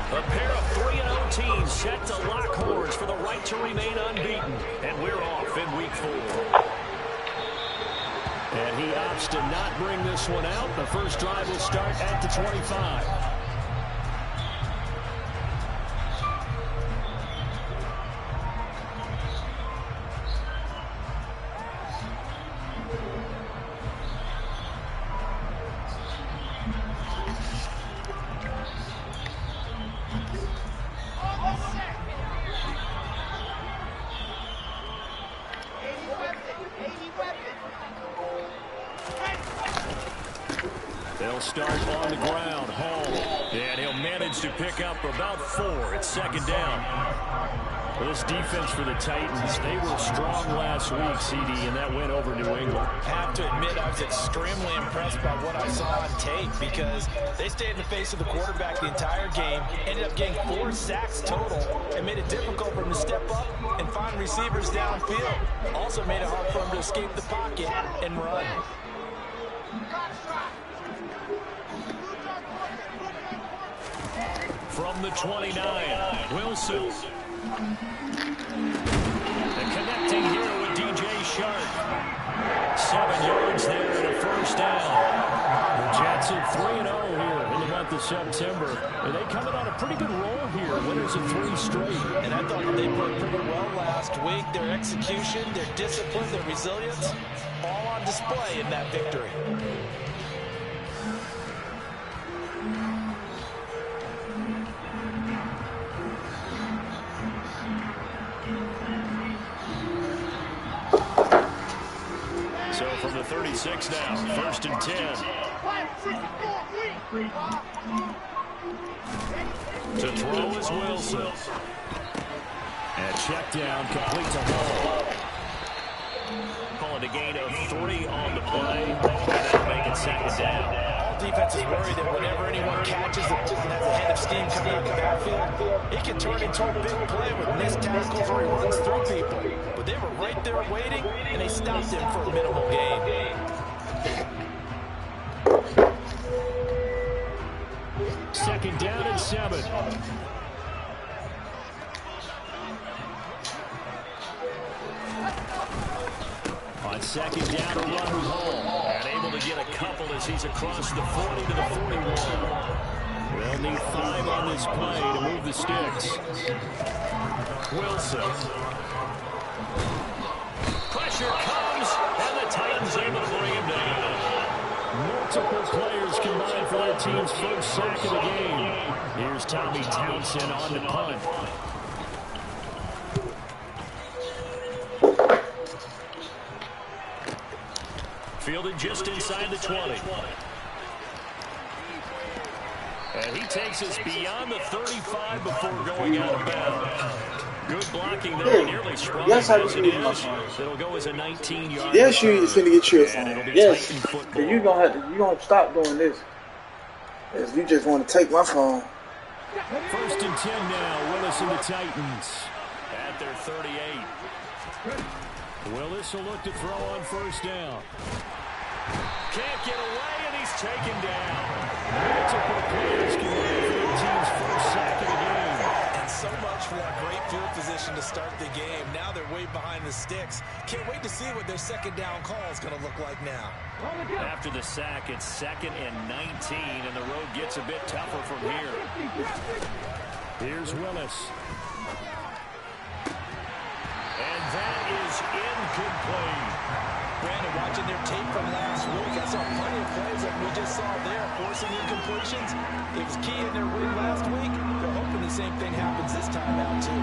A pair of 3-0 teams set to lock horns for the right to remain unbeaten. And we're off in week 4. And he opts to not bring this one out. The first drive will start at the 25. They'll start on the ground. Hall. And he'll manage to pick up about 4. It's second down. Well, this defense for the Titans, they were strong last week, CD, and that went over New England. I have to admit, I was extremely impressed by what I saw on tape because they stayed in the face of the quarterback the entire game, ended up getting 4 sacks total, and made it difficult for him to step up and find receivers downfield. Also made it hard for him to escape the pocket and run. From the 29, Wilson. The connecting here with DJ Sharp. 7 yards there and a first down. The Jets at 3-0 here in the month of September. And they coming on a pretty good roll here. Winners of 3 straight. And I thought they played pretty well last week. Their execution, their discipline, their resilience, all on display in that victory. So from the 36 now, 1st and 10. To throw is Wilson. And check down, complete to Hall. Calling a gain of 3 on the play. And that'll make it second down. All defenses worry that whenever anyone catches the ball and has a head of steam coming out of the backfield, it can turn into a big play with missed tackles or he runs through people. But they were right there waiting, and they stopped him for a minimal gain. Second down and 7. On second down, a run with Hall. And able to get a couple as he's across the 40 to the 41. They'll need 5 on this play to move the sticks. Wilson. Pressure comes, and the Titans able to bring him down. Multiple players combined for their team's first sack of the game. Here's Tommy Townsend on the punt. Fielded just inside the 20. And he takes us beyond the 35 before going out of bounds. Good blocking there, nearly sprung as it is. It'll go as a 19-yard. Yes, you finna get your phone. Yes, you're gonna stop doing this. Yes, you just want to take my phone. 1st and 10 now. Willis and the Titans at their 38. Willis will look to throw on 1st down. Can't get away, and he's taken down. Multiple players can win for their team's first sack of the game. And so much for that great field position to start the game. Now they're way behind the sticks. Can't wait to see what their second down call is going to look like now. After the sack, it's 2nd and 19, and the road gets a bit tougher from here. Here's Willis. And that is incomplete. Brandon, watching their tape from last week, I saw plenty of plays like we just saw there, forcing incompletions. It was key in their win last week. They're hoping the same thing happens this time out, too.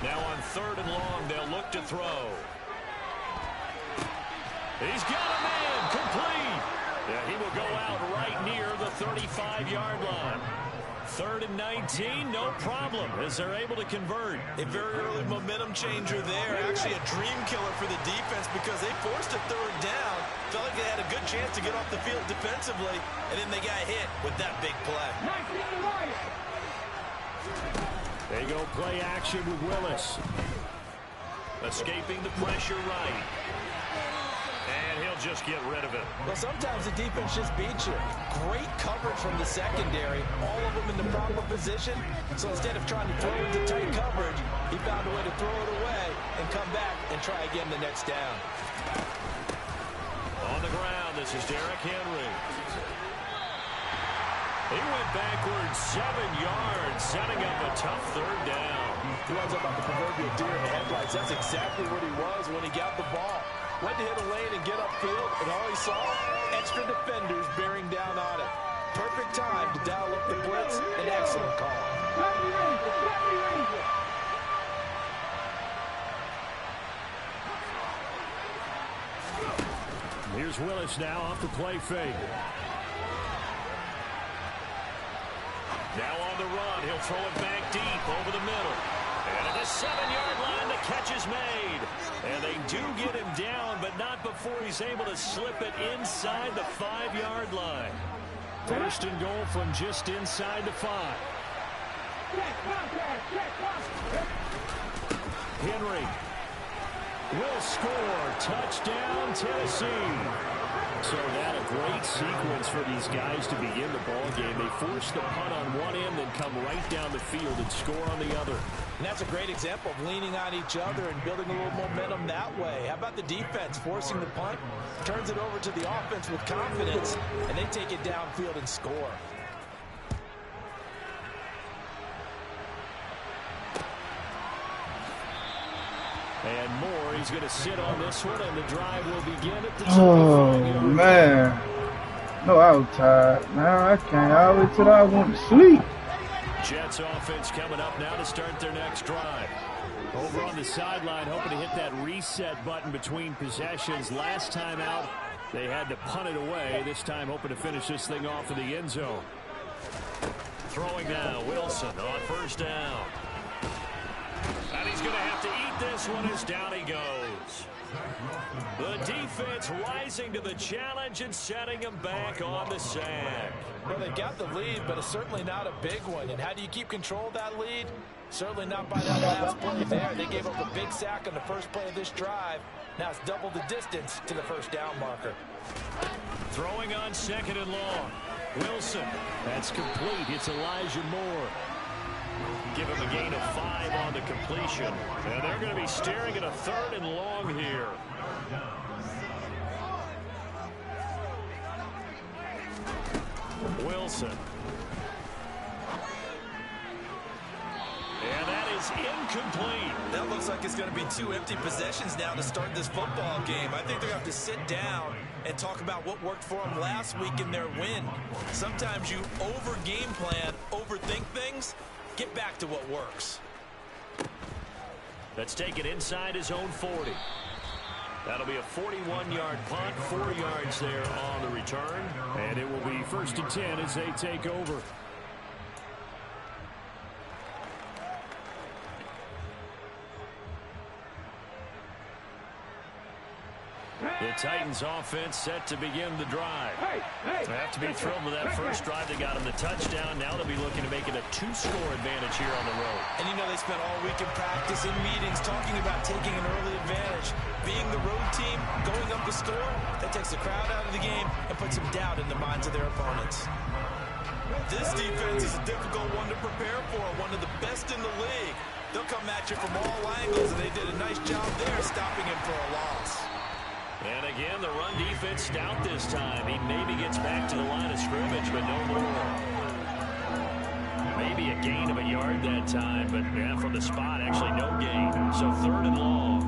Now on 3rd and long, they'll look to throw. He's got a man, complete. Yeah, he will go out right near the 35-yard line. 3rd and 19, no problem, as they're able to convert. A very early momentum changer there. Actually a dream killer for the defense because they forced a 3rd down. Felt like they had a good chance to get off the field defensively, and then they got hit with that big play. They go play action with Willis. Escaping the pressure right. And he'll just get rid of it. Well, sometimes the defense just beats you. Great coverage from the secondary. All of them in the proper position. So instead of trying to throw into tight coverage, he found a way to throw it away and come back and try again the next down. On the ground, this is Derrick Henry. He went backwards 7 yards, setting up a tough third down. He was about the proverbial deer in the headlights. That's exactly what he was when he got the ball. Went to hit a lane and get upfield, and all he saw, extra defenders bearing down on it. Perfect time to dial up the blitz. An excellent call. Here's Willis now off the play fake. Now on the run, he'll throw it back deep over the middle. And at the 7-yard line, the catch is made. And they do get him down, but not before he's able to slip it inside the 5-yard line. First and goal from just inside the 5. Henry will score. Touchdown, Tennessee. So that a great sequence for these guys to begin the ball game. They force the punt on one end, then come right down the field and score on the other. And that's a great example of leaning on each other and building a little momentum that way. How about the defense forcing the punt, turns it over to the offense with confidence, and they take it downfield and score. And Moore, he's going to sit on this one, and the drive will begin at the 25-yard line. Man. No, I was tired. Now I can't. I wait till I want to sleep. Jets offense coming up now to start their next drive. Over on the sideline, hoping to hit that reset button between possessions. Last time out, they had to punt it away. This time, hoping to finish this thing off in the end zone. Throwing now, Wilson on first down. And he's going to have to eat this one as down he goes. The defense rising to the challenge and setting him back on the sack. Well, they got the lead, but it's certainly not a big one. And how do you keep control of that lead? Certainly not by that last play there. They gave up a big sack on the first play of this drive. Now it's double the distance to the first down marker. Throwing on second and long. Wilson. That's complete. It's Elijah Moore. Give him a gain of 5 on the completion. And they're going to be staring at a third and long here. Wilson. And that is incomplete. That looks like it's going to be 2 empty possessions now to start this football game. I think they're going to have to sit down and talk about what worked for them last week in their win. Sometimes you over-game plan, overthink things. Get back to what works. Let's take it inside his own 40. That'll be a 41-yard punt, 4 yards there on the return. And it will be first and 10 as they take over. The Titans offense set to begin the drive. They have to be thrilled with that first drive. They got him the touchdown. Now they'll be looking to make it a 2-score advantage here on the road. And you know they spent all week in practice, in meetings, talking about taking an early advantage. Being the road team, going up the score, that takes the crowd out of the game and puts some doubt in the minds of their opponents. This defense is a difficult one to prepare for, one of the best in the league. They'll come at you from all angles, and they did a nice job there stopping him for a loss. And again, the run defense stout this time. He maybe gets back to the line of scrimmage, but no more. Maybe a gain of a yard that time, but yeah, from the spot, actually no gain. So third and long.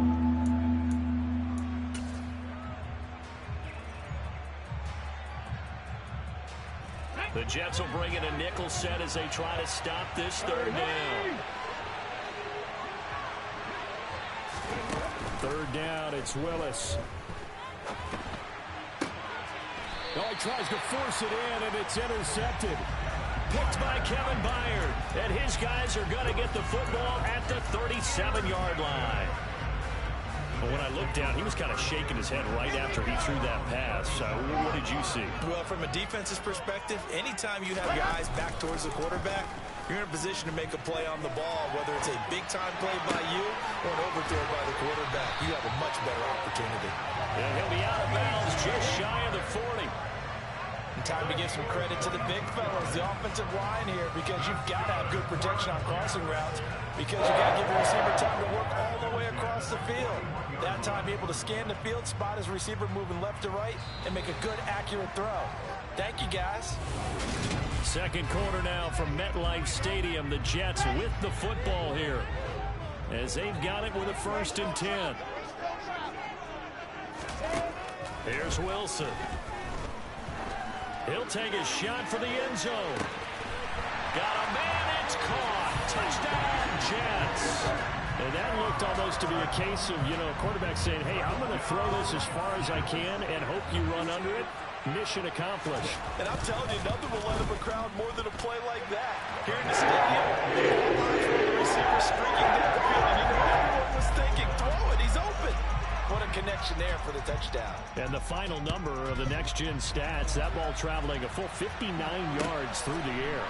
The Jets will bring in a nickel set as they try to stop this third down. Third down, it's Willis. Oh, he tries to force it in, and it's intercepted. Picked by Kevin Byard. And his guys are going to get the football at the 37-yard line. But when I looked down, he was kind of shaking his head right after he threw that pass. What did you see? Well, from a defense's perspective, anytime you have your eyes back towards the quarterback, you're in a position to make a play on the ball, whether it's a big-time play by you or an overthrow by the quarterback. You have a much better opportunity. And he'll be out of bounds just shy of the 40. And time to give some credit to the big fellas, the offensive line here, because you've got to have good protection on crossing routes, because you've got to give the receiver time to work all the way across the field. That time, able to scan the field, spot his receiver moving left to right, and make a good, accurate throw. Thank you, guys. Second quarter now from MetLife Stadium. The Jets with the football here as they've got it with a 1st and 10. Here's Wilson. He'll take a shot for the end zone. Got a man, it's caught. Touchdown, Jets. And that looked almost to be a case of, a quarterback saying, hey, I'm going to throw this as far as I can and hope you run under it. Mission accomplished. And I'm telling you, nothing will let up a crowd more than a play like that. Here in the stadium, the receiver streaking down the field, and everyone was thinking, throw it, he's open. What a connection there for the touchdown. And the final number of the next-gen stats, that ball traveling a full 59 yards through the air.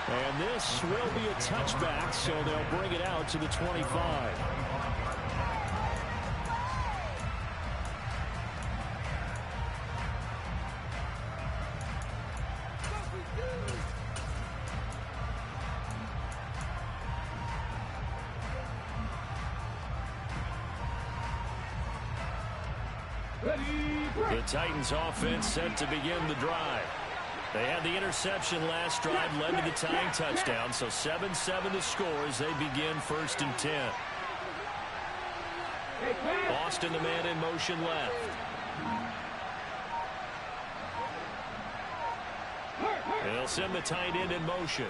And this will be a touchback, so they'll bring it out to the 25. The Titans offense set to begin the drive. They had the interception last drive, led to the tying touchdown, so 7-7 the score as they begin 1st and 10. Austin, the man in motion left. They'll send the tight end in motion.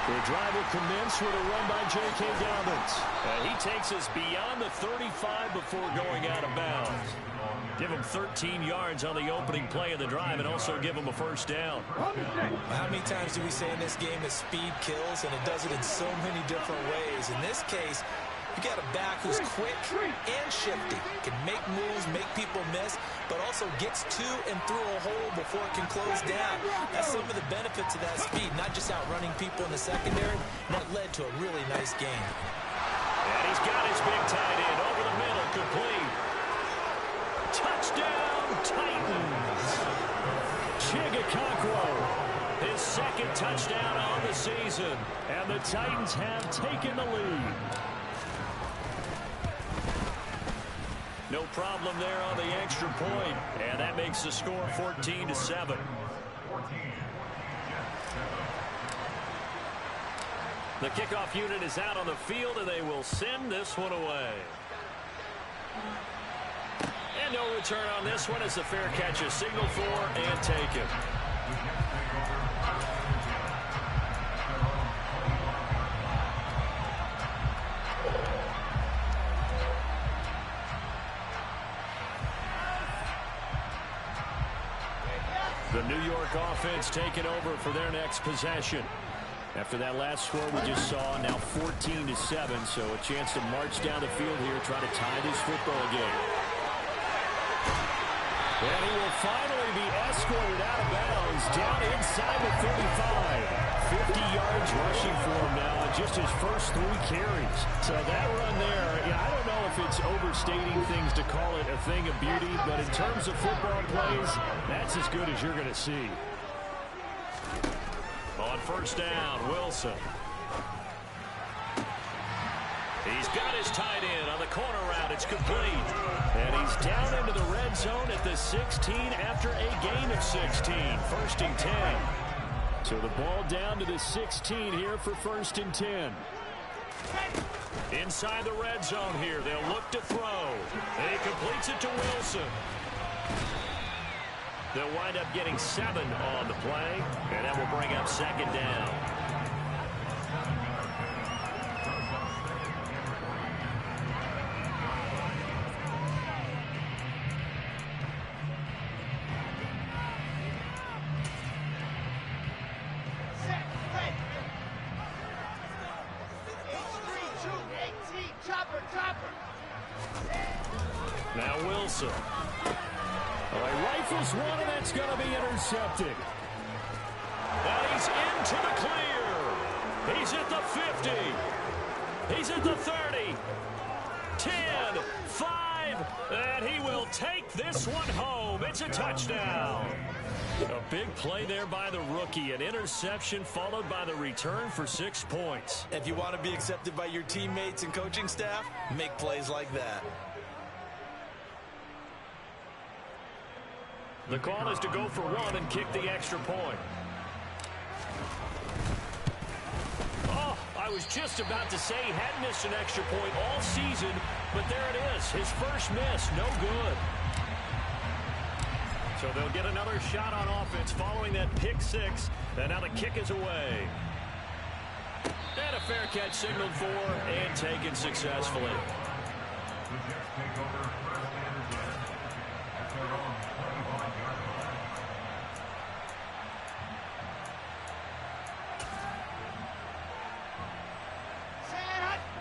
The drive will commence with a run by J.K. Dobbins. He takes us beyond the 35 before going out of bounds. Give him 13 yards on the opening play of the drive and also give him a 1st down. How many times do we say in this game that speed kills, and it does it in so many different ways? In this case, you got a back who's quick and shifty, can make moves, make people miss, but also gets to and through a hole before it can close down. That's some of the benefits of that speed, not just outrunning people in the secondary. That led to a really nice game. And he's got his big tight end over the middle, complete. Touchdown, Titans. Chigakonkwo, his 2nd touchdown on the season, and the Titans have taken the lead. No problem there on the extra point, and that makes the score 14-7. The kickoff unit is out on the field, and they will send this one away. And no return on this one as the fair catch is signaled for and taken. The New York offense taking over for their next possession. After that last score we just saw, now 14-7, so a chance to march down the field here, try to tie this football game. And he will finally be escorted out of bounds, down inside the 35. 50 yards rushing for him now on just his first 3 carries. So that run there, I don't know if it's overstating things to call it a thing of beauty, but in terms of football plays, that's as good as you're going to see. On 1st down, Wilson. He's got his tight end on the corner route. It's complete. And he's down into the red zone at the 16 after a gain of 16. 1st and 10. So the ball down to the 16 here for 1st and 10. Inside the red zone here. They'll look to throw. And he completes it to Wilson. They'll wind up getting 7 on the play. And that will bring up 2nd down. Now Wilson. Well, he rifles one, and that's going to be intercepted. And he's into the clear. He's at the 50. He's at the 30. 10, 5, and he will take this one home. It's a touchdown. A big play there by the rookie. An interception followed by the return for 6 points. If you want to be accepted by your teammates and coaching staff, make plays like that. The call is to go for one and kick the extra point. Oh, I was just about to say he hadn't missed an extra point all season, but there it is. His first miss, no good. So they'll get another shot on offense following that pick six, and now the kick is away. And a fair catch signaled for and taken successfully.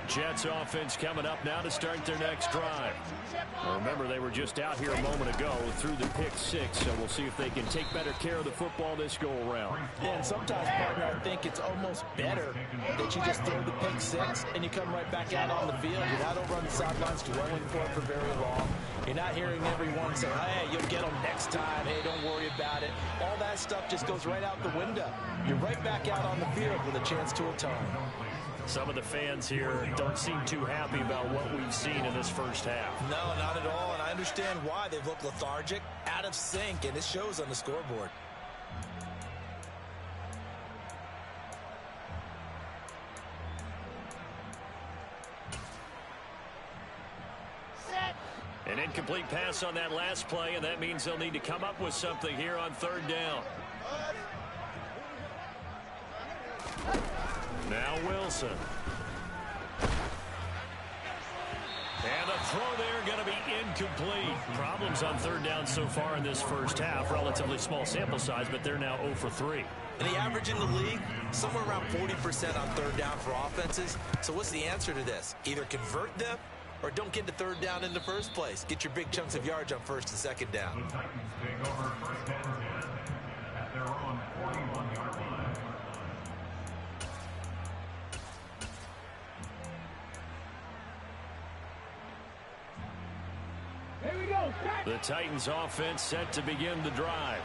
Jets offense coming up now to start their next drive. Remember, they were just out here a moment ago through the pick six, so we'll see if they can take better care of the football this go-around. And sometimes, partner, I think it's almost better that you just throw the pick six and you come right back out on the field. You're not over on the sidelines dwelling for it for very long. You're not hearing everyone say, hey, you'll get them next time. Hey, don't worry about it. All that stuff just goes right out the window. You're right back out on the field with a chance to atone. Some of the fans here don't seem too happy about what we've seen in this first half. No, not at all, and I understand why. They've looked lethargic, out of sync, and it shows on the scoreboard. An incomplete pass on that last play, and that means they'll need to come up with something here on third down. Now Wilson. And the throw there going to be incomplete. Problems on third down so far in this first half. Relatively small sample size, but they're now 0 for 3. And the average in the league, somewhere around 40% on third down for offenses. So what's the answer to this? Either convert them or don't get to third down in the first place. Get your big chunks of yards on first and second down. The Titans take over first and 10 at their own 41-yard line. The Titans offense set to begin the drive.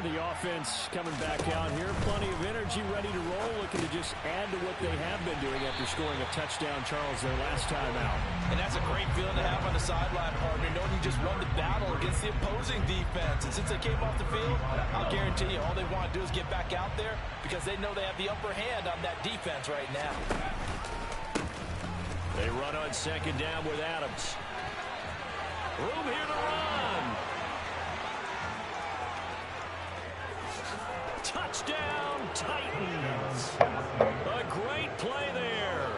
The offense coming back out here, plenty of energy, ready to roll, looking to just add to what they have been doing after scoring a touchdown, Charles, their last time out. And that's a great feeling to have on the sideline, partner, knowing you just won the battle against the opposing defense. And since they came off the field, I'll guarantee you all they want to do is get back out there because they know they have the upper hand on that defense right now. They run on second down with Adams. Room here to run. Touchdown, Titans. A great play there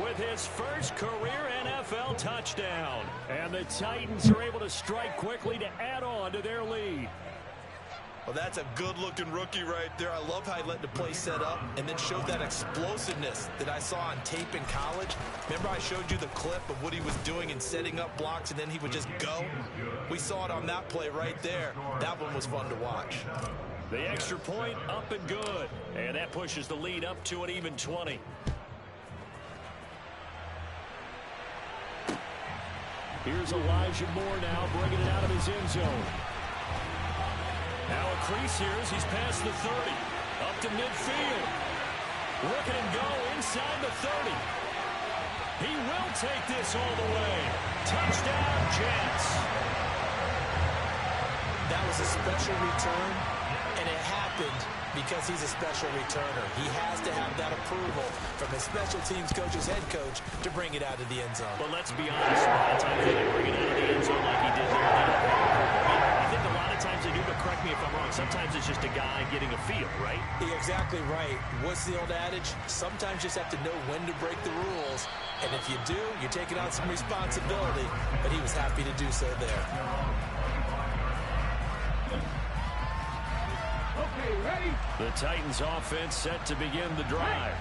with his first career NFL touchdown. And the Titans are able to strike quickly to add on to their lead. Well, that's a good-looking rookie right there. I love how he let the play set up and then showed that explosiveness that I saw on tape in college. Remember I showed you the clip of what he was doing and setting up blocks, and then he would just go? We saw it on that play right there. That one was fun to watch. The extra point up and good. And that pushes the lead up to an even 20. Here's Elijah Moore now bringing it out of his end zone. Now a crease here as he's past the 30. Up to midfield. Look at him go inside the 30. He will take this all the way. Touchdown, Jets. That was a special return, and it happened because he's a special returner. He has to have that approval from his special teams coach's head coach to bring it out of the end zone. But let's be honest, a lot of times they didn't bring it out of the end zone like he did there. I think a lot of times they do, but correct me if I'm wrong. Sometimes it's just a guy getting a feel, right? You're exactly right. What's the old adage? Sometimes you just have to know when to break the rules. And if you do, you're taking on some responsibility. But he was happy to do so there. Okay, The Titans offense set to begin the drive.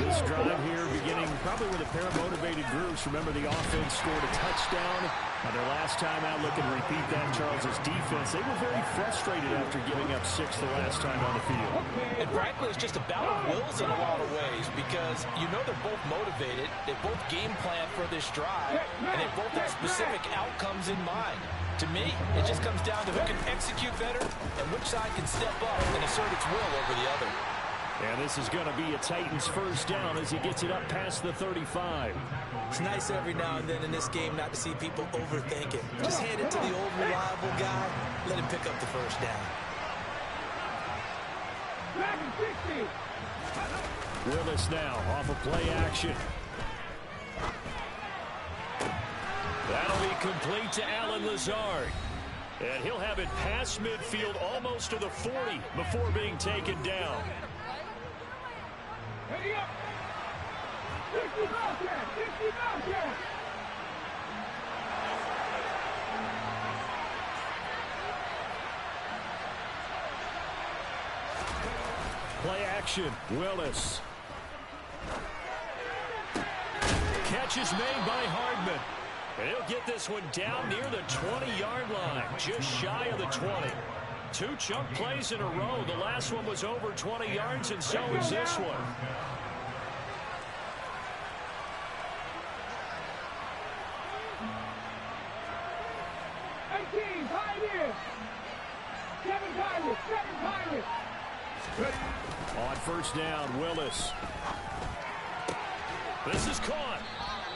This drive here beginning probably with a pair of motivated groups. Remember, the offense scored a touchdown. Their last time out, looking to repeat that, Charles' defense. They were very frustrated after giving up 6 the last time on the field. And frankly, it's just a battle of wills in a lot of ways because you know they're both motivated. They both game plan for this drive, and they both have specific outcomes in mind. To me, it just comes down to who can execute better and which side can step up and assert its will over the other. And this is going to be a Titans first down as he gets it up past the 35. It's nice every now and then in this game not to see people overthink it. Just hand it to the old reliable guy, let him pick up the first down. Willis now off of play action. That'll be complete to Allen Lazard. And he'll have it past midfield almost to the 40 before being taken down. Play action, Willis. Catch is made by Hardman. And he'll get this one down near the 20-yard line, just shy of the 20. 2 chunk plays in a row. The last one was over 20 yards, and so is this one. On first down, Willis. This is caught.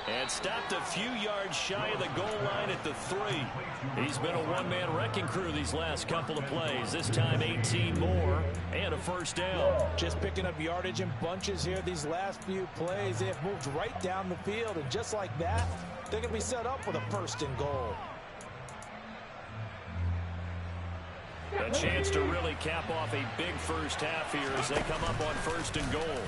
And stopped a few yards shy of the goal line at the 3. He's been a one-man wrecking crew these last couple of plays. This time 18 more and a first down. Just picking up yardage in bunches here these last few plays. They have moved right down the field, and just like that, they're going to be set up with a first and goal. A chance to really cap off a big first half here as they come up on first and goal.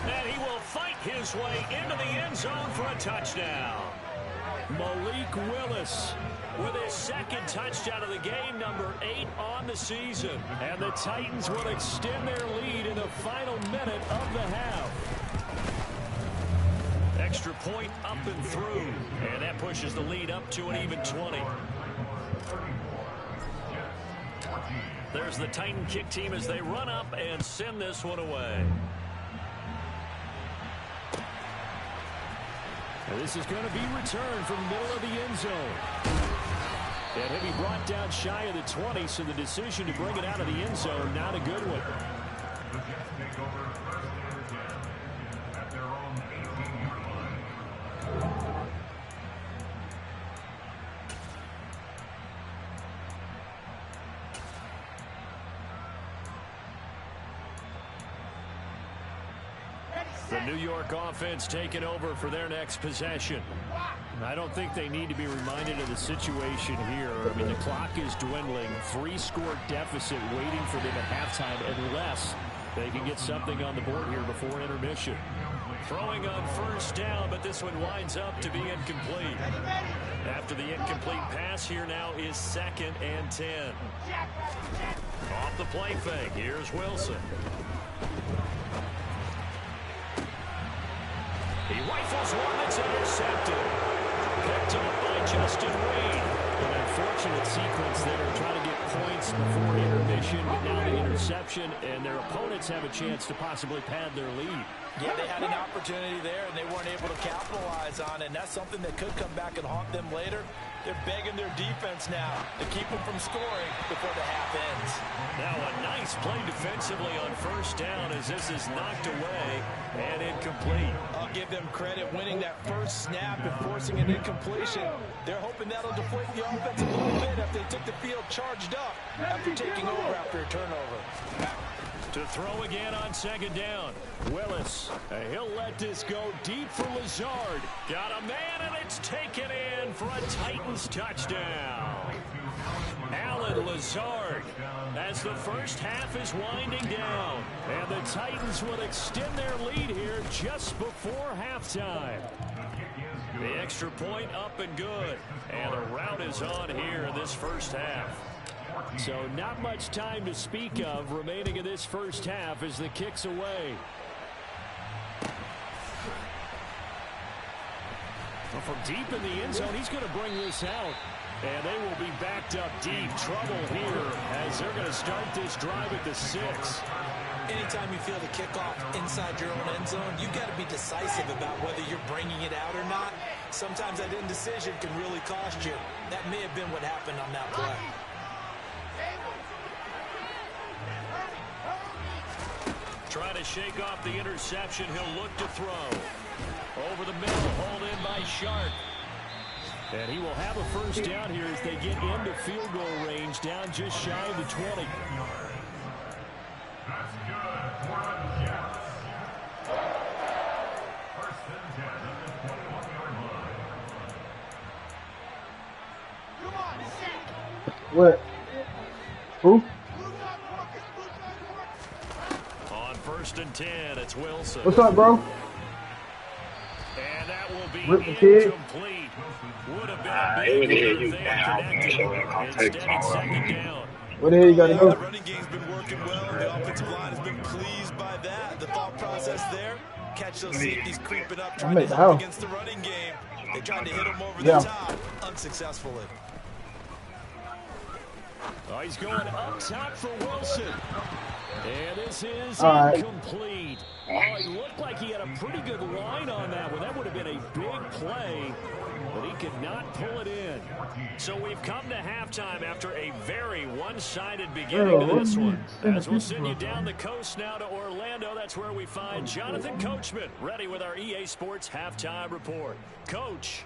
And he will fight his way into the end zone for a touchdown. Malik Willis with his second touchdown of the game, number 8 on the season. And the Titans will extend their lead in the final minute of the half. Extra point up and through. And that pushes the lead up to an even 20. There's the Titan kick team as they run up and send this one away. And this is going to be returned from the middle of the end zone. And he'll be brought down shy of the 20, so the decision to bring it out of the end zone, not a good one. The Jets take over first and 10 at their own 18-yard line. The New York offense taking over for their next possession. I don't think they need to be reminded of the situation here. I mean, the clock is dwindling. 3-score deficit waiting for them at halftime unless they can get something on the board here before intermission. Throwing on first down, but this one winds up to be incomplete. After the incomplete pass, here now is 2nd and 10. Off the play fake, here's Wilson. He rifles one that's intercepted. Picked up by Justin Reed. An unfortunate sequence there, trying to get points before intermission, but now the interception, and their opponents have a chance to possibly pad their lead. Yeah, they had an opportunity there, and they weren't able to capitalize on it, and that's something that could come back and haunt them later. They're begging their defense now to keep them from scoring before the half ends. Now a nice play defensively on first down as this is knocked away and incomplete. I'll give them credit winning that first snap and forcing an incompletion. They're hoping that'll deflate the offense a little bit if they took the field charged up after taking over after a turnover. To throw again on 2nd down. Willis, he'll let this go deep for Lazard. Got a man, and it's taken in for a Titans touchdown. Allen Lazard as the first half is winding down. And the Titans will extend their lead here just before halftime. The extra point up and good. And a rout is on here in this first half. So not much time to speak of remaining in this first half as the kick's away. Well, from deep in the end zone, he's going to bring this out. And they will be backed up deep. Trouble here as they're going to start this drive at the 6. Anytime you feel the kickoff inside your own end zone, you've got to be decisive about whether you're bringing it out or not. Sometimes that indecision can really cost you. That may have been what happened on that play. Trying to shake off the interception. He'll look to throw. Over the middle, hauled in by Sharp. And he will have a first down here as they get into field goal range, down just shy of the 20. That's good for the Jets. First and 10 at the 21-yard line. What? Who? On first and 10, it's Wilson. What's up, bro? And that will be Rip the kid. incomplete. Would have been a It big would hear lead you if they down. had connected. Instead, it's second down. Where the hell you gotta The go? running game's been working well. The offensive line has been pleased by that. The thought process there, catch those safeties creeping up, trying to help against the running game. They tried to hit them over the top, unsuccessfully. Oh, he's going up top for Wilson. And this is incomplete. Oh, he looked like he had a pretty good line on that one. That would have been a big play, but he could not pull it in. So we've come to halftime after a very one-sided beginning to this one. As we'll send you down the coast now to Orlando, that's where we find Jonathan Coachman, ready with our EA Sports Halftime Report. Coach.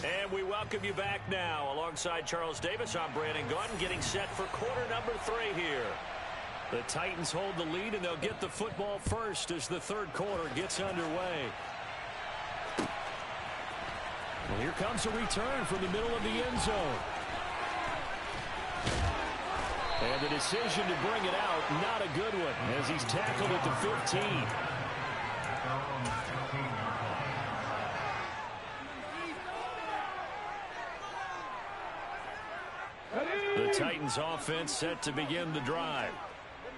And we welcome you back now. Alongside Charles Davis, I'm Brandon Gunn, getting set for quarter number 3 here. The Titans hold the lead, and they'll get the football first as the third quarter gets underway. Well, here comes a return from the middle of the end zone. And the decision to bring it out, not a good one, as he's tackled at the 15. The Titans offense set to begin the drive.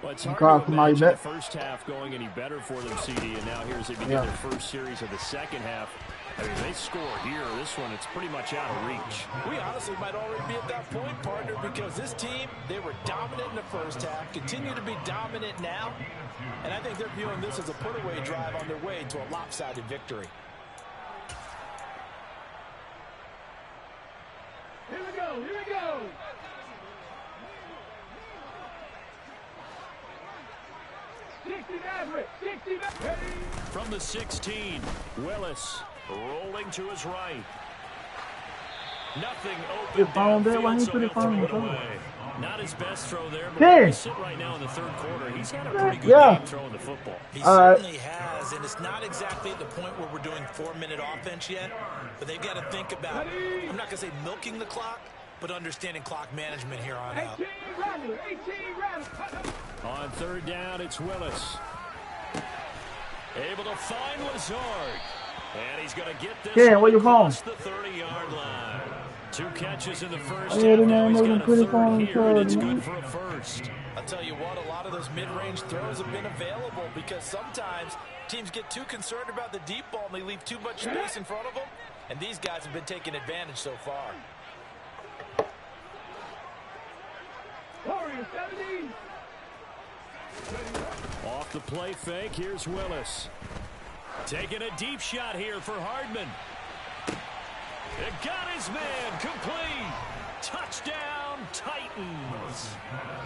Well, it's hard to imagine the first half going any better for them, CD, and now here as they begin their first series of the second half. I mean, they score here. This one, it's pretty much out of reach. We honestly might already be at that point, partner, because this team, they were dominant in the first half, continue to be dominant now, and I think they're viewing this as a put-away drive on their way to a lopsided victory. Here we go, here we go. From the 16, Willis rolling to his right. Nothing open downfield, so he'll throw it away. Not his best throw there, but where we sit right now in the third quarter, he's had a pretty good game throwing the football. He certainly has, and it's not exactly at the point where we're doing 4-minute offense yet, but they've got to think about, I'm not going to say milking the clock, but understanding clock management here on out. On third down, it's Willis. Able to find Lazard. And he's going to get this across the 30-yard line. 2 catches in the first half. Now he's got a third here, and it's good for a first. I'll tell you what, a lot of those mid-range throws have been available because sometimes teams get too concerned about the deep ball and they leave too much space in front of them, and these guys have been taking advantage so far. Off the play fake, here's Willis. Taking a deep shot here for Hardman. It got his man complete. Touchdown, Titans.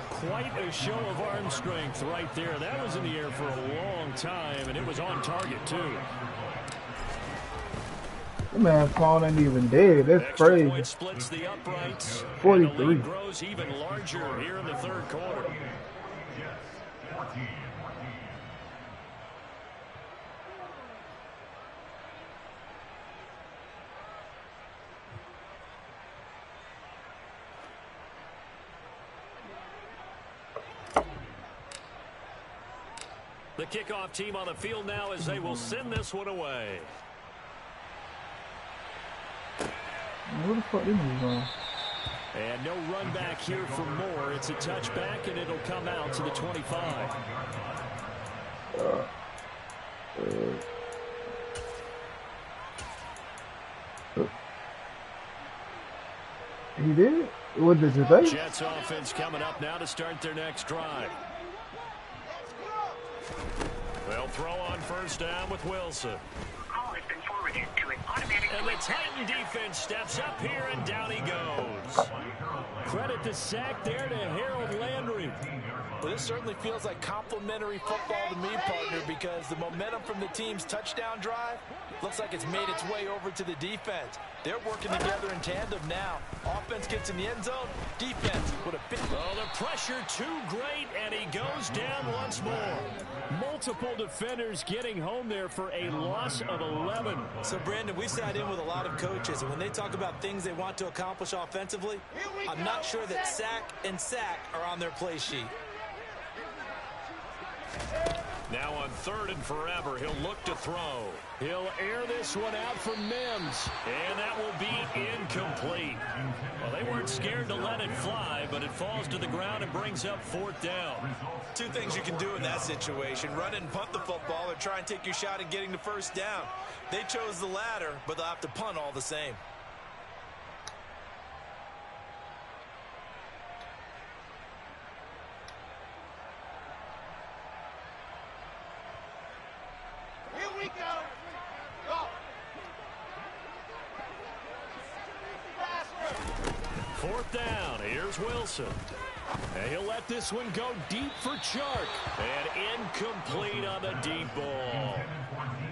Quite a show of arm strength right there. That was in the air for a long time, and it was on target, too. That man Paul ain't even dead. That's Extra crazy. point splits the uprights. 43. And the lead grows even larger here in the third quarter. kickoff team on the field now as they will send this one away. Where the fuck is he going? And no run back here for Moore. It's a touchback, and it'll come out to the 25. He did? What did you say? Jets offense coming up now to start their next drive. They'll throw on first down with Wilson. Call has been forwarded to an automatic. And the Titan defense steps up here, and down he goes. Credit the sack there to Harold Landry. Well, this certainly feels like complimentary football to me, partner, because the momentum from the team's touchdown drive looks like it's made its way over to the defense. They're working together in tandem now. Offense gets in the end zone. Defense with a big... Oh, the pressure too great, and he goes down once more. Multiple defenders getting home there for a loss of 11. So, Brandon, we sat in with a lot of coaches, and when they talk about things they want to accomplish offensively, I'm not sure that sack and sack are on their play sheet. Now on 3rd and forever, he'll look to throw. He'll air this one out for Mims, and that will be incomplete. Well, they weren't scared to let it fly, but it falls to the ground and brings up 4th down. Two things you can do in that situation: run and punt the football, or try and take your shot at getting the first down. They chose the latter, but they'll have to punt all the same. Wilson. And he'll let this one go deep for Chark. And incomplete on the deep ball.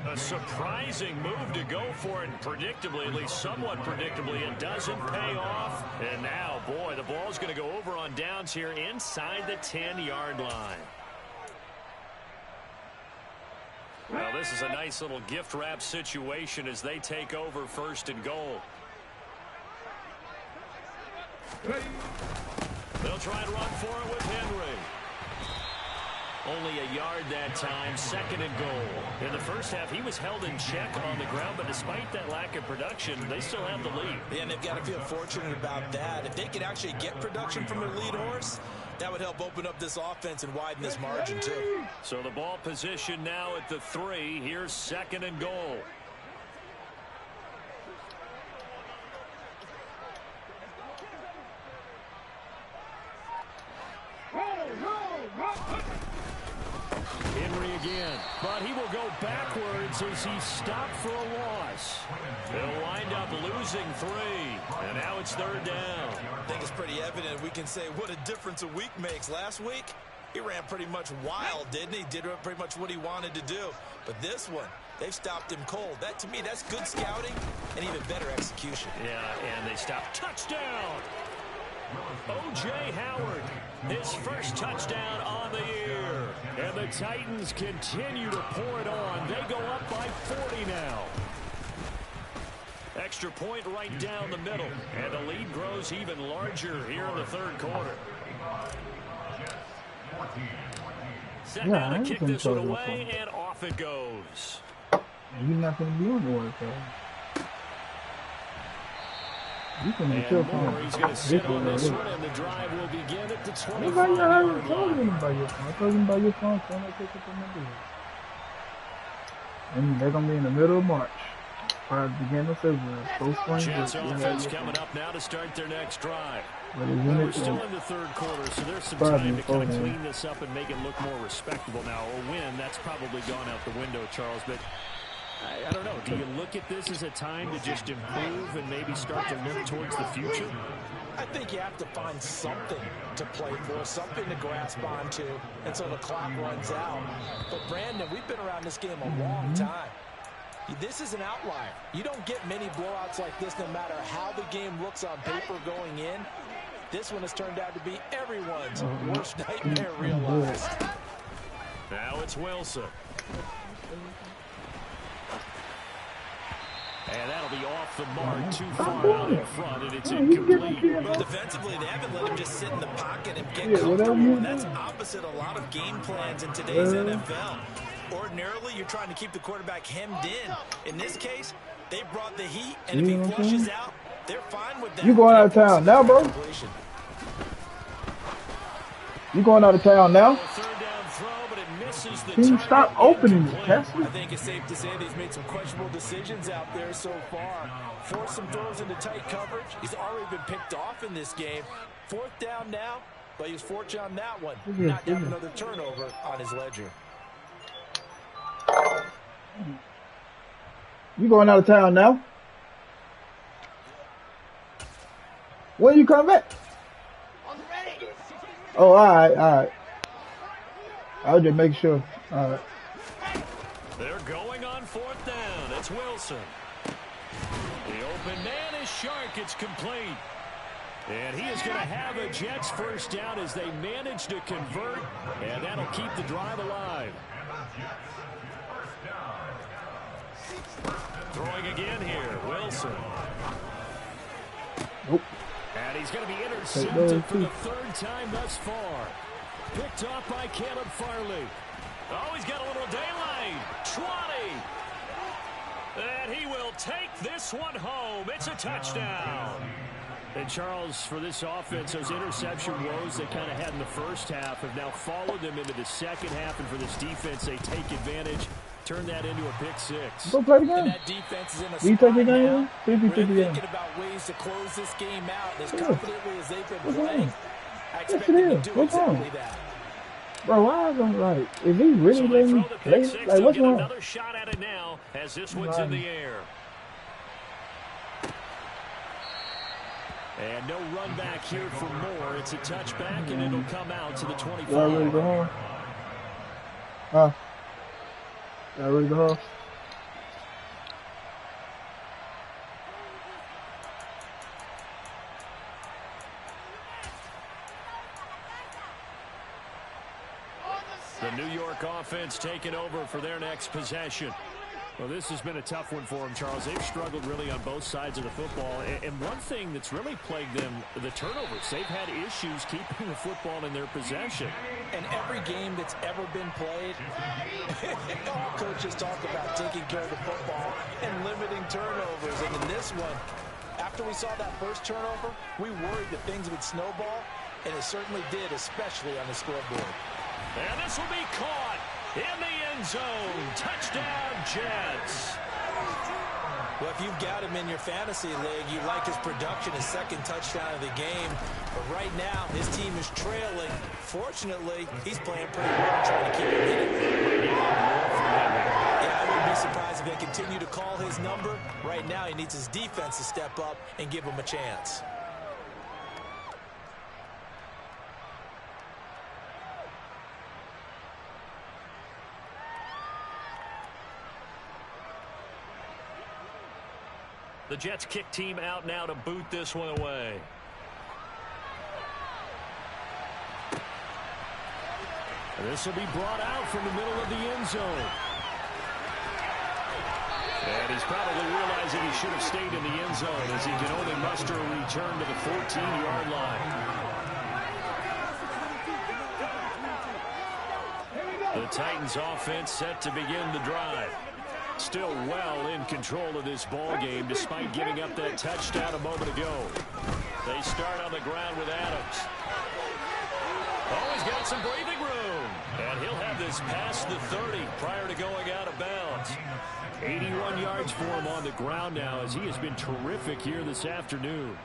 A surprising move to go for it, and predictably, at least somewhat predictably, it doesn't pay off. And now, boy, the ball's going to go over on downs here inside the 10-yard line. Well, this is a nice little gift wrap situation as they take over 1st and goal. They'll try and run for it with Henry. Only a yard that time, 2nd and goal. In the first half, he was held in check on the ground, but despite that lack of production, they still have the lead. Yeah, and they've got to feel fortunate about that. If they could actually get production from their lead horse, that would help open up this offense and widen this margin, too. So the ball position now at the 3. Here's 2nd and goal. Henry again, but he will go backwards as he's stopped for a loss. They'll wind up losing 3, and now it's 3rd down. I think it's pretty evident we can say what a difference a week makes. Last week, he ran pretty much wild, didn't he? Did pretty much what he wanted to do. But this one, they've stopped him cold. That, to me, that's good scouting and even better execution. Yeah, and they stopped. Touchdown! O.J. Howard, his first touchdown on the year. And the Titans continue to pour it on. They go up by 40 now. Extra point right down the middle. And the lead grows even larger here in the 3rd quarter. Set down to kick this one away, and off it goes. You're not going to be on the work, though. You can make sure he's going to sit on this one, and the drive will begin at the 25-yard line. I told him about your phone. I told him about your phone, so I'm going to take it from the deal. And they're going to be in the middle of March. Probably beginning of February. Jets offense coming up now to start their next drive. We're still in the 3rd quarter, so there's some time to kind of clean this up and make it look more respectable now. A win, that's probably gone out the window, Charles, but I don't know. Do you look at this as a time to just improve and maybe start to look towards the future? I think you have to find something to play for, something to grasp onto until the clock runs out. But, Brandon, we've been around this game a long time. This is an outlier. You don't get many blowouts like this no matter how the game looks on paper going in. This one has turned out to be everyone's worst nightmare realized. Now it's Wilson. And that'll be off the mark, too far out in front, and it's incomplete. Well, defensively, they haven't let him just sit in the pocket and get comfortable, and that's opposite a lot of game plans in today's NFL. Ordinarily, you're trying to keep the quarterback hemmed in. In this case, they brought the heat, and if he flushes out, they're fine with that. You going out of town now, bro? You going out of town now? Can you stop opening it, Cassie? I think it's safe to say that he's made some questionable decisions out there so far. Forced some throws into tight coverage. He's already been picked off in this game. 4th down now, but he's fortunate on that one. Not have another turnover on his ledger. You going out of town now? When you come back? Oh, all right. I'll just make sure. All right. They're going on 4th down. It's Wilson. The open man is Shark. It's complete. And he is going to have a Jets 1st down as they manage to convert, and that'll keep the drive alive. Throwing again here, Wilson. Nope. And he's going to be intercepted for the 3rd time thus far. Picked off by Caleb Farley. Oh, he's got a little daylight. 20. And he will take this one home. It's a touchdown. And Charles, for this offense, those interception woes they kind of had in the first half have now followed them into the second half. And for this defense, they take advantage, turn that into a pick 6. Go play the game. And that defense is in a you spot take the game? now. Thinking About ways to close this game out. As confidently as they've been playing, I Yes, expect it them to is. do What's wrong? exactly that. Bro, why is I'm like, is he really letting me play? Like, what's wrong? Another shot at it now as this one's in the air. And no run back here for more. It's a touchback, and it'll come out to the 25. Y'all ready to go home? Huh? Y'all ready to go home? The New York offense taking over for their next possession. Well, this has been a tough one for them, Charles. They've struggled really on both sides of the football. And one thing that's really plagued them, the turnovers. They've had issues keeping the football in their possession. And every game that's ever been played, all coaches talk about taking care of the football and limiting turnovers. And in this one, after we saw that first turnover, we worried that things would snowball, and it certainly did, especially on the scoreboard. And this will be caught in the end zone. Touchdown, Jets. Well, if you've got him in your fantasy league, you like his production, his 2nd touchdown of the game. But right now, his team is trailing. Fortunately, he's playing pretty well, trying to keep him in it. Yeah, I wouldn't be surprised if they continue to call his number. Right now, he needs his defense to step up and give him a chance. The Jets kick team out now to boot this one away. This will be brought out from the middle of the end zone. And he's probably realizing he should have stayed in the end zone as he can only muster a return to the 14-yard line. The Titans offense set to begin the drive. Still well in control of this ball game despite giving up that touchdown a moment ago. They start on the ground with Adams. Oh, he's got some breathing room. And he'll have this past the 30 prior to going out of bounds. 81 yards for him on the ground now as he has been terrific here this afternoon.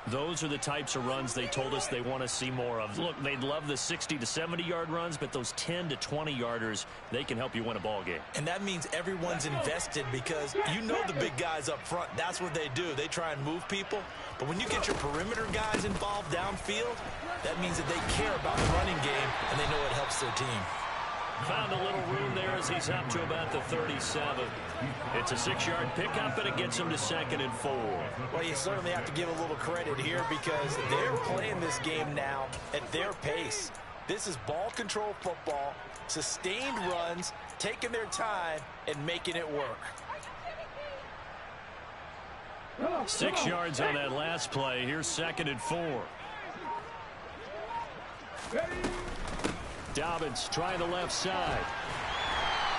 Those are the types of runs they told us they want to see more of. Look, they'd love the 60 to 70-yard runs, but those 10 to 20-yarders, they can help you win a ball game. And that means everyone's invested because you know the big guys up front. That's what they do. They try and move people. But when you get your perimeter guys involved downfield, that means that they care about the running game and they know it helps their team. Found a little room there as he's up to about the 37. It's a 6-yard pickup, and it gets him to 2nd and 4. Well, you certainly have to give a little credit here because they're playing this game now at their pace. This is ball control football, sustained runs, taking their time, and making it work. 6 yards on that last play. Here's 2nd and 4. Dobbins trying the left side.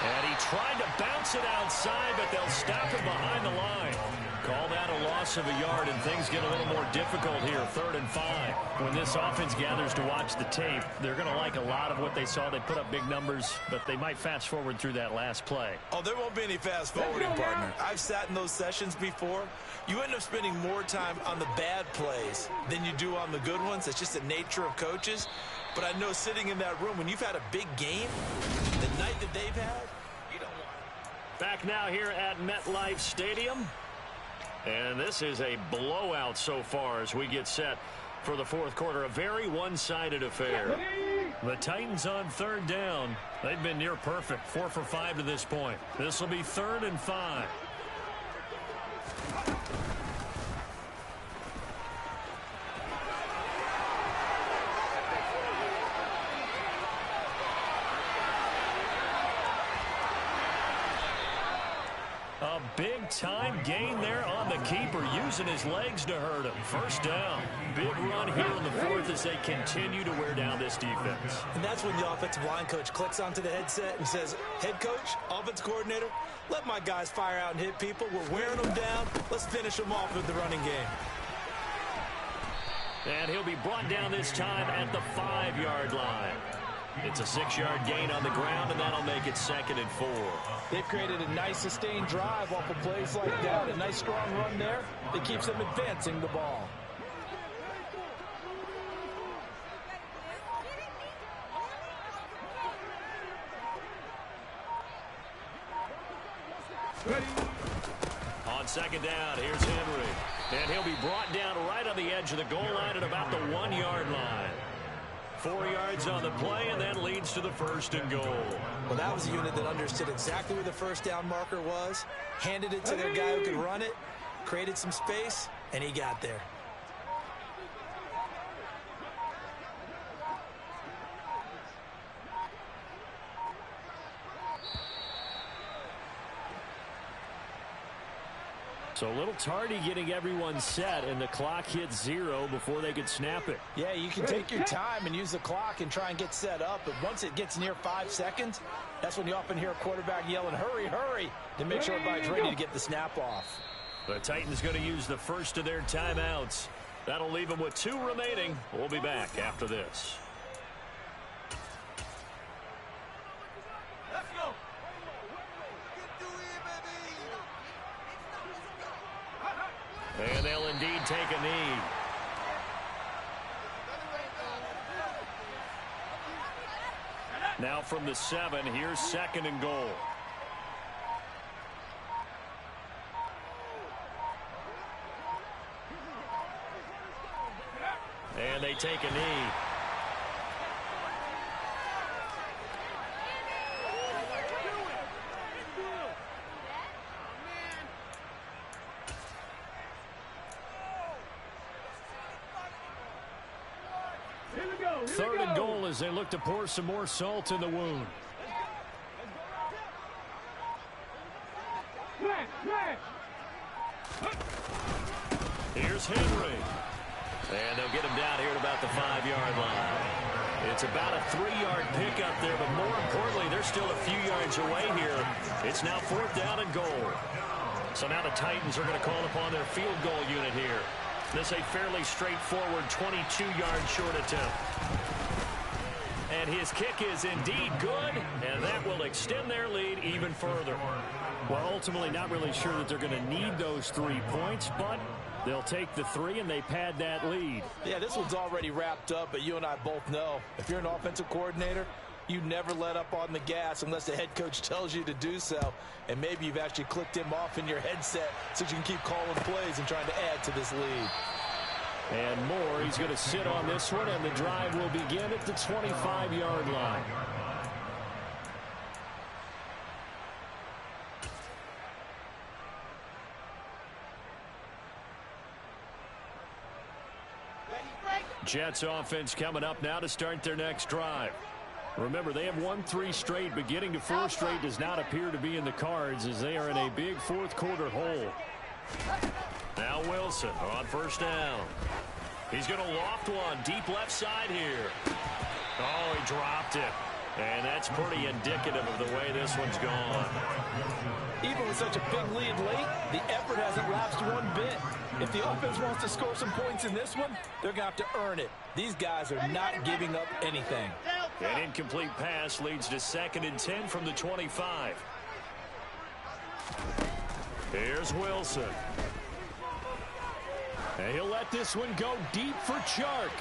And he tried to bounce it outside, but they'll stop him behind the line. Call that a loss of a yard, and things get a little more difficult here, 3rd and 5. When this offense gathers to watch the tape, they're going to like a lot of what they saw. They put up big numbers, but they might fast forward through that last play. Oh, there won't be any fast forwarding, partner. I've sat in those sessions before. You end up spending more time on the bad plays than you do on the good ones. It's just the nature of coaches. But I know sitting in that room, when you've had a big game, the night that they've had, you don't want it. Back now here at MetLife Stadium. And this is a blowout so far as we get set for the 4th quarter. A very one-sided affair. The Titans on 3rd down. They've been near perfect. 4 for 5 to this point. This will be 3rd and 5. A big-time gain there on the keeper, using his legs to hurt him. 1st down. Big run here in the 4th as they continue to wear down this defense. And that's when the offensive line coach clicks onto the headset and says, head coach, offense coordinator, let my guys fire out and hit people. We're wearing them down. Let's finish them off with the running game. And he'll be brought down this time at the 5-yard line. It's a 6-yard gain on the ground, and that'll make it 2nd and 4. They've created a nice sustained drive off of plays like that. A nice strong run there that keeps them advancing the ball. On 2nd down, here's Henry. And he'll be brought down right on the edge of the goal line at about the 1-yard line. 4 yards on the play, and that leads to the 1st and goal. Well, that was a unit that understood exactly where the 1st down marker was, handed it to their guy who could run it, created some space, and he got there. So a little tardy getting everyone set, and the clock hits 0 before they could snap it. Yeah, you can take your time and use the clock and try and get set up, but once it gets near 5 seconds, that's when you often hear a quarterback yelling, hurry, hurry, to make sure everybody's ready to get the snap off. The Titans going to use the first of their timeouts. That'll leave them with 2 remaining. We'll be back after this. And they'll indeed take a knee. Now from the 7, here's 2nd and goal. And they take a knee. Third and goal as they look to pour some more salt in the wound. Here's Henry. And they'll get him down here at about the 5-yard line. It's about a 3-yard pickup there, but more importantly, they're still a few yards away here. It's now 4th down and goal. So now the Titans are going to call upon their field goal unit here. This is a fairly straightforward 22-yard short attempt. And his kick is indeed good, and that will extend their lead even further. Well, ultimately not really sure that they're going to need those 3 points, but they'll take the 3 and they pad that lead. Yeah, this one's already wrapped up, but you and I both know if you're an offensive coordinator, you never let up on the gas unless the head coach tells you to do so. And maybe you've actually clicked him off in your headset so you can keep calling plays and trying to add to this lead. And more, he's going to sit on this one, and the drive will begin at the 25-yard line. Jets offense coming up now to start their next drive. Remember, they have won 3 straight, but getting to 4 straight does not appear to be in the cards as they are in a big 4th quarter hole. Now Wilson on 1st down. He's going to loft one deep left side here. Oh, he dropped it. And that's pretty indicative of the way this one's gone. Even with such a big lead late, the effort hasn't lapsed one bit. If the offense wants to score some points in this one, they're going to have to earn it. These guys are not giving up anything. An incomplete pass leads to 2nd and 10 from the 25. Here's Wilson. And he'll let this one go deep for Chark.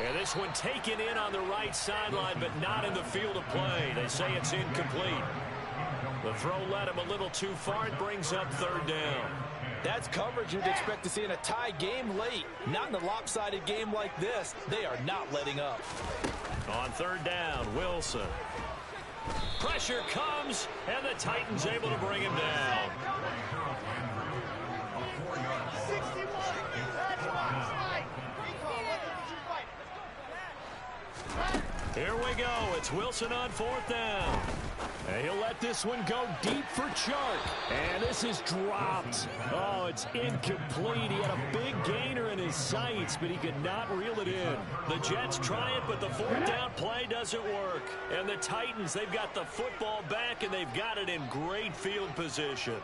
And this one taken in on the right sideline, but not in the field of play. They say it's incomplete. The throw led him a little too far. It brings up 3rd down. That's coverage you'd expect to see in a tie game late. Not in a lopsided game like this. They are not letting up. On 3rd down, Wilson. Pressure comes, and the Titans able to bring him down. Here we go. It's Wilson on 4th down. And he'll let this one go deep for Chark. And this is dropped. Oh, it's incomplete. He had a big gainer in his sights, but he could not reel it in. The Jets try it, but the 4th down play doesn't work. And the Titans, they've got the football back, and they've got it in great field position.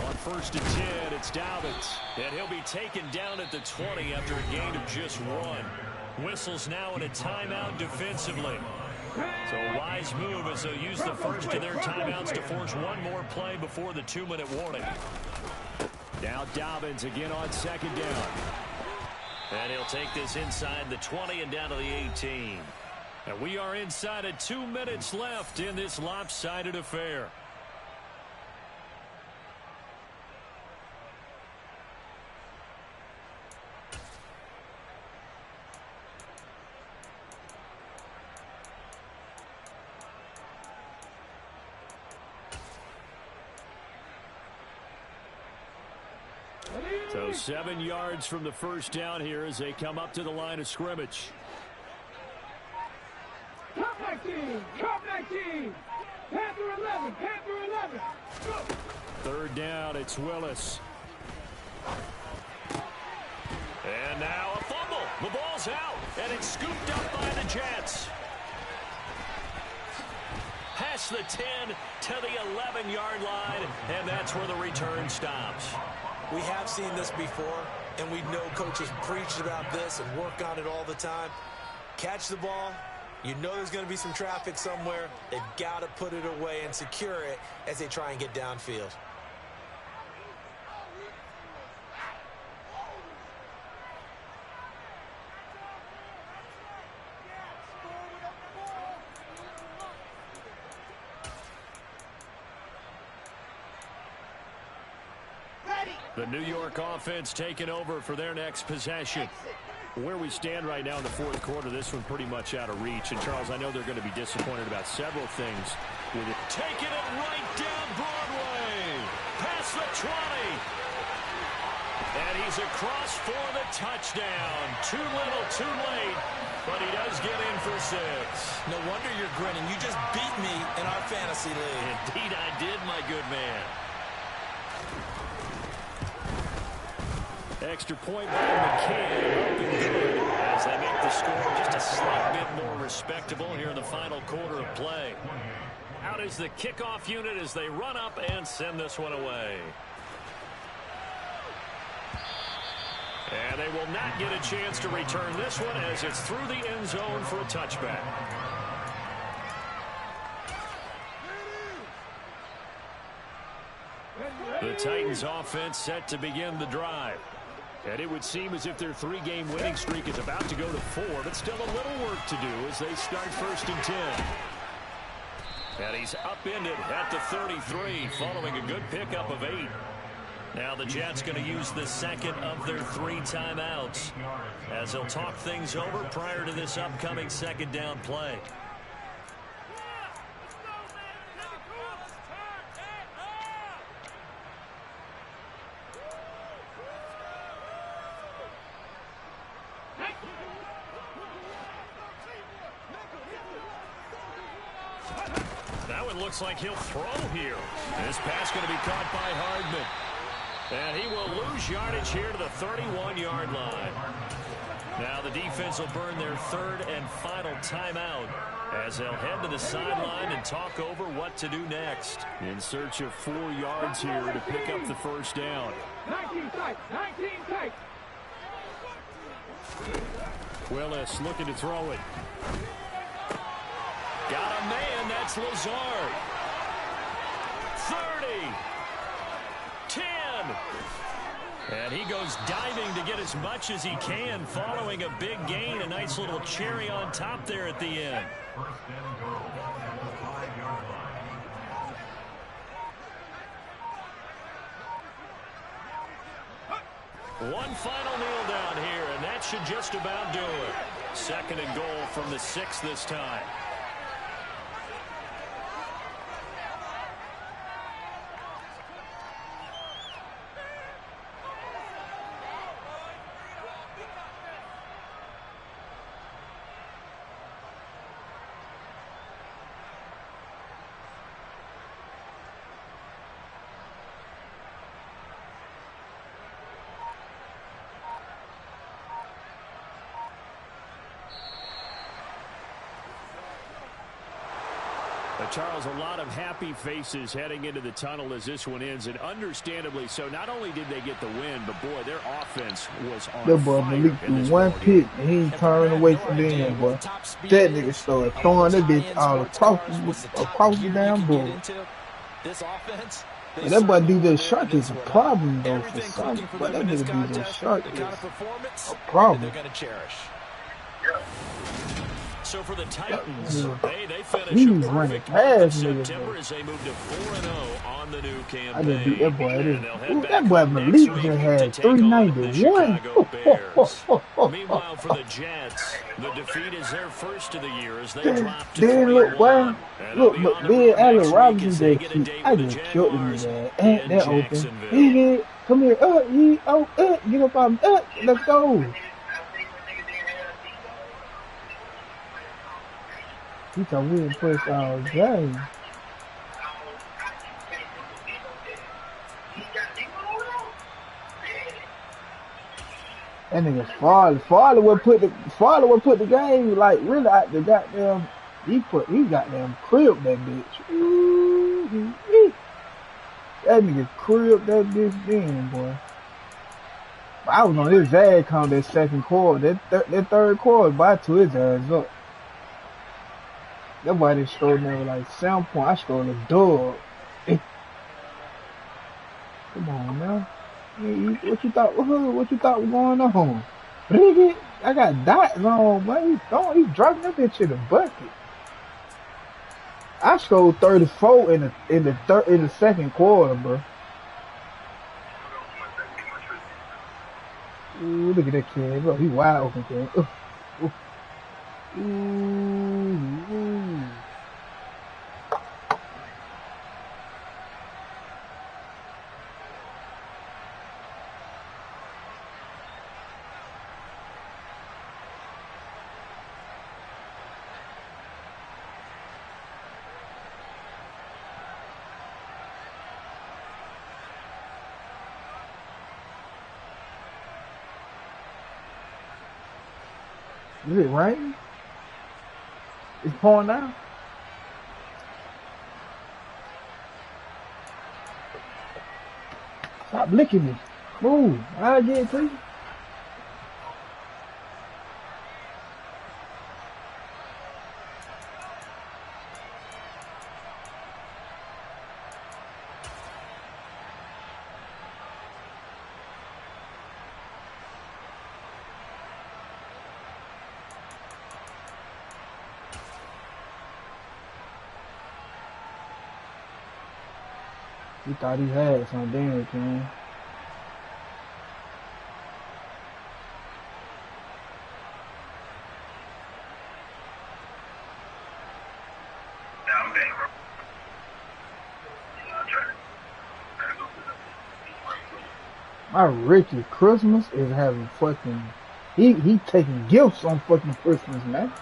On 1st and 10, it's Dobbins. And he'll be taken down at the 20 after a gain of just 1. Whistles now in a timeout defensively. So a wise move as they'll use the first of their timeouts to force one more play before the 2-minute warning. Now Dobbins again on 2nd down. And he'll take this inside the 20 and down to the 18. And we are inside of 2 minutes left in this lopsided affair. So 7 yards from the first down here as they come up to the line of scrimmage. Drop back team! Drop back team! Panther 11! Panther 11! Go! 3rd down, it's Willis. And now a fumble. The ball's out, and it's scooped up by the Jets. Past the 10 to the 11-yard line, and that's where the return stops. We have seen this before, and we know coaches preach about this and work on it all the time. Catch the ball. You know there's going to be some traffic somewhere. They've got to put it away and secure it as they try and get downfield. The New York offense taking over for their next possession. Where we stand right now in the 4th quarter, this one pretty much out of reach. And, Charles, I know they're going to be disappointed about several things with it. Taking it right down Broadway. Past the 20. And he's across for the touchdown. Too little, too late. But he does get in for 6. No wonder you're grinning. You just beat me in our fantasy league. Indeed I did, my good man. Extra point by McCann. Up and good as they make the score just a slight bit more respectable here in the final quarter of play. Out is the kickoff unit as they run up and send this one away. And they will not get a chance to return this one as it's through the end zone for a touchback. The Titans offense set to begin the drive. And it would seem as if their 3-game winning streak is about to go to 4, but still a little work to do as they start 1st and 10. And he's upended at the 33 following a good pickup of 8. Now the Jets going to use the 2nd of their 3 timeouts as they'll talk things over prior to this upcoming 2nd down play. Now it looks like he'll throw here. This pass going to be caught by Hardman. And he will lose yardage here to the 31-yard line. Now the defense will burn their third and final timeout as they'll head to the sideline and talk over what to do next. In search of 4 yards here to pick up the first down. 19 tight, 19 tight. Willis looking to throw it. Got a man, that's Lazard. 30. 10. And he goes diving to get as much as he can following a big gain. A nice little cherry on top there at the end. First and goal at the 5-yard line. One final kneel down here, and that should just about do it. Second and goal from the 6 this time. Charles, a lot of happy faces heading into the tunnel as this one ends, and understandably so. Not only did they get the win, but boy, their offense was on that boy Malik threw one pick and he ain't turning away from the end, boy. That nigga started throwing that bitch all across the damn board. And that boy DJ Shark is a problem though for some, but that nigga DJ Shark is a problem. So for the Titans, they finish a perfect month in September as they move to 4-0 on the new campaign. I just beat that boy. Ooh, that boy Malik just had 391. Meanwhile, for the Jets, the defeat is their first of the year as they drop to 3-1. Then look, boy, look, but then Allen Robinson just I just killed him with that. Ain't that open? He did. Come here, get up on let's go. He thought we didn't push our game. That nigga Farley would put the game like really out the goddamn. He goddamn cribbed that bitch. Ooh, that nigga cribbed that bitch then, boy. I was on his ass count that second quarter. That third quarter, but I threw his ass up. That boy didn't score never like 7 points. I scored a dub. Come on, man. What you thought was going on? I got dots on, man. He dropping that bitch in the bucket. I scored 34 in the second quarter, bro. Ooh, look at that kid, bro. He wide open, kid. Ooh. Is it raining? It's pouring down. Stop licking me. Move. I'll get it to you. He thought he had some damage, man. My Ricky Christmas is having fucking he taking gifts on fucking Christmas, man.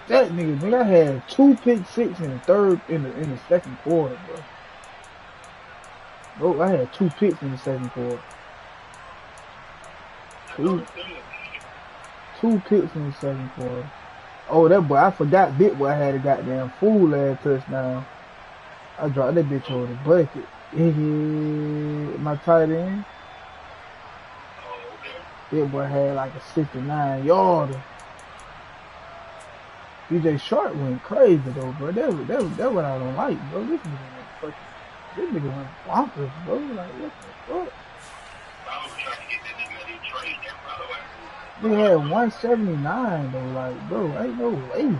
That nigga, I had 2 pick six in the second quarter, bro. Bro, I had 2 picks in the second quarter. Two picks in the second quarter. Oh, that boy, I forgot Big Boy had a goddamn fool ass touchdown. I dropped that bitch over the bucket. My tight end. Big Boy had like a 69-yarder. DJ Shark went crazy though, bro. That what I don't like, bro. This nigga went bonkers, bro. Like, what the fuck? They had 179 though, like, bro, ain't no way.